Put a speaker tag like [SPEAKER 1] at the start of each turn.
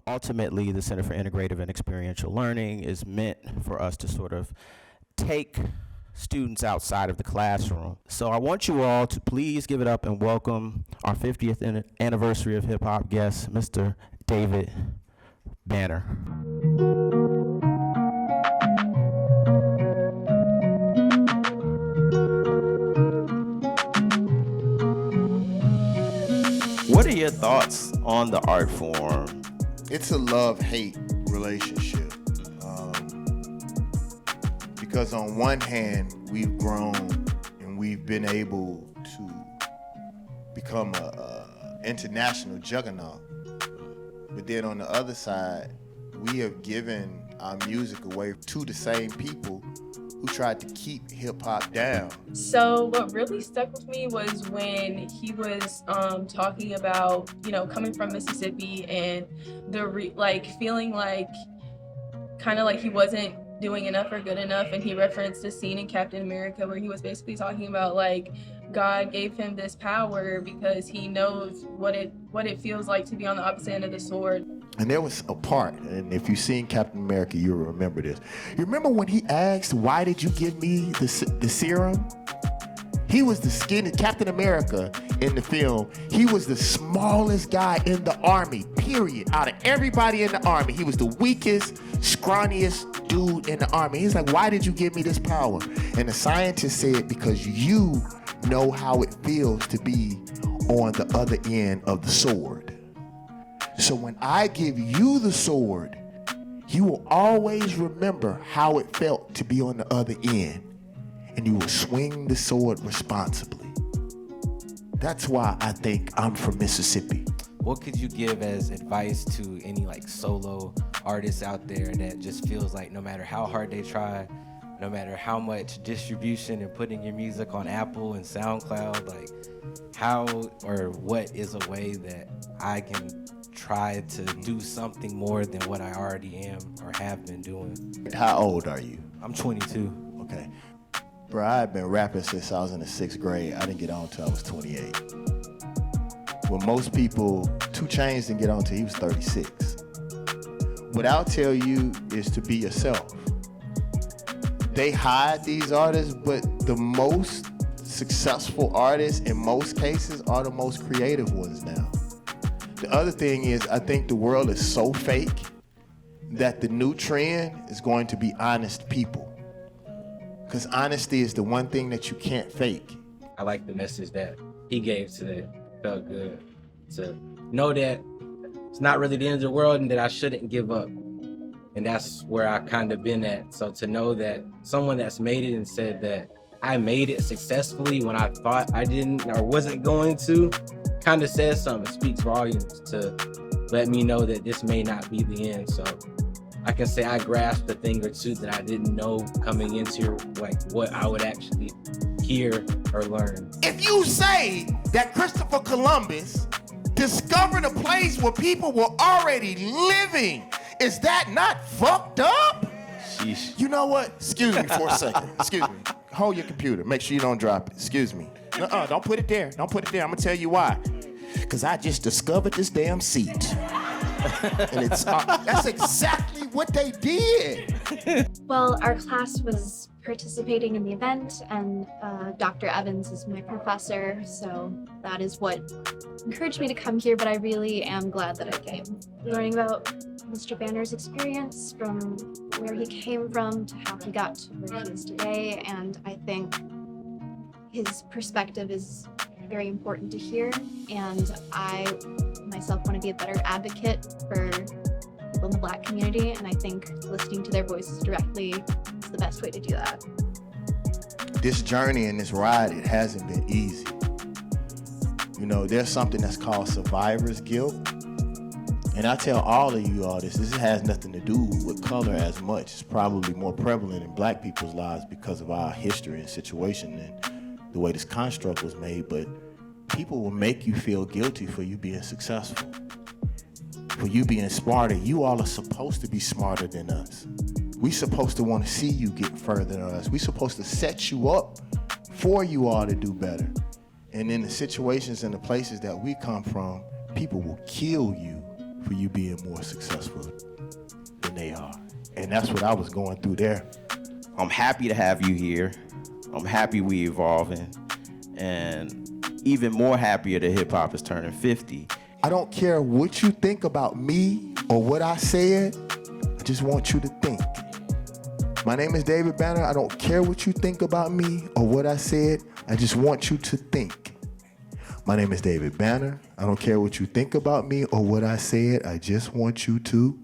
[SPEAKER 1] ultimately, the Center for Integrative and Experiential Learning is meant for us to sort of take students outside of the classroom. So I want you all to please give it up and welcome our 50th anniversary of hip hop guest, Mr. David Banner. What are your thoughts on the art form?
[SPEAKER 2] It's a love-hate relationship. Because on one hand, we've grown and we've been able to become a international juggernaut. But then on the other side, we have given our music away to the same people who tried to keep hip-hop down.
[SPEAKER 3] So what really stuck with me was when he was talking about, coming from Mississippi and feeling like kind of like he wasn't doing enough or good enough, and he referenced a scene in Captain America where he was basically talking about like God gave him this power because he knows what it feels like to be on the opposite end of the sword.
[SPEAKER 2] And there was a part, and if you've seen Captain America, you'll remember this. You remember when he asked, "Why did you give me the serum?" He was the skinny Captain America in the film. He was the smallest guy in the army, period. Out of everybody in the army, he was the weakest, scrawniest dude in the army. He's like, "Why did you give me this power?" And the scientist said, "Because you know how it feels to be on the other end of the sword. So when I give you the sword, you will always remember how it felt to be on the other end, and you will swing the sword responsibly." That's why I think I'm from Mississippi.
[SPEAKER 4] What could you give as advice to any like solo artists out there that just feels like no matter how hard they try, no matter how much distribution and putting your music on Apple and SoundCloud, like how or what is a way that I can try to do something more than what I already am or have been doing?
[SPEAKER 2] How old are you?
[SPEAKER 4] I'm 22.
[SPEAKER 2] Okay. Bro, I've been rapping since I was in the 6th grade. I didn't get on until I was 28. When most people, 2 Chainz didn't get on until he was 36. What I'll tell you is to be yourself. They hide these artists, but the most successful artists in most cases are the most creative ones now. The other thing is, I think the world is so fake that the new trend is going to be honest people. Because honesty is the one thing that you can't fake.
[SPEAKER 4] I like the message that he gave today. Felt good to know that it's not really the end of the world and that I shouldn't give up. And that's where I kind of been at. So to know that someone that's made it and said that I made it successfully when I thought I didn't or wasn't going to, kind of says something. It speaks volumes to let me know that this may not be the end. So I can say I grasped a thing or two that I didn't know coming into like what I would actually hear or learn.
[SPEAKER 2] If you say that Christopher Columbus discovered a place where people were already living, is that not fucked up?
[SPEAKER 1] Sheesh.
[SPEAKER 2] You know what? Excuse me for a second. Excuse me. Hold your computer. Make sure you don't drop it. Excuse me. Don't put it there. Don't put it there. I'm gonna tell you why. Because I just discovered this damn seat. And it's that's exactly what they did.
[SPEAKER 5] Well, our class was participating in the event, and Dr. Evans is my professor, so that is what encouraged me to come here, but I really am glad that I came. Learning about Mr. Banner's experience, from where he came from to how he got to where he is today, and I think his perspective is very important to hear, and I myself want to be a better advocate for people in the Black community, and I think listening to their voices directly is the best way to do that.
[SPEAKER 2] This journey and this ride, it hasn't been easy. You know, there's something that's called survivor's guilt. And I tell all of you all this has nothing to do with color as much. It's probably more prevalent in Black people's lives because of our history and situation and the way this construct was made. But people will make you feel guilty for you being successful, for you being smarter. You all are supposed to be smarter than us. We supposed to want to see you get further than us. We supposed to set you up for you all to do better. And in the situations and the places that we come from, people will kill you for you being more successful than they are. And that's what I was going through there.
[SPEAKER 1] I'm happy to have you here. I'm happy we evolving, and even more happier that hip hop is turning 50.
[SPEAKER 2] I don't care what you think about me or what I said. I just want you to think. My name is David Banner. I don't care what you think about me or what I said. I just want you to think. My name is David Banner. I don't care what you think about me or what I said. I just want you to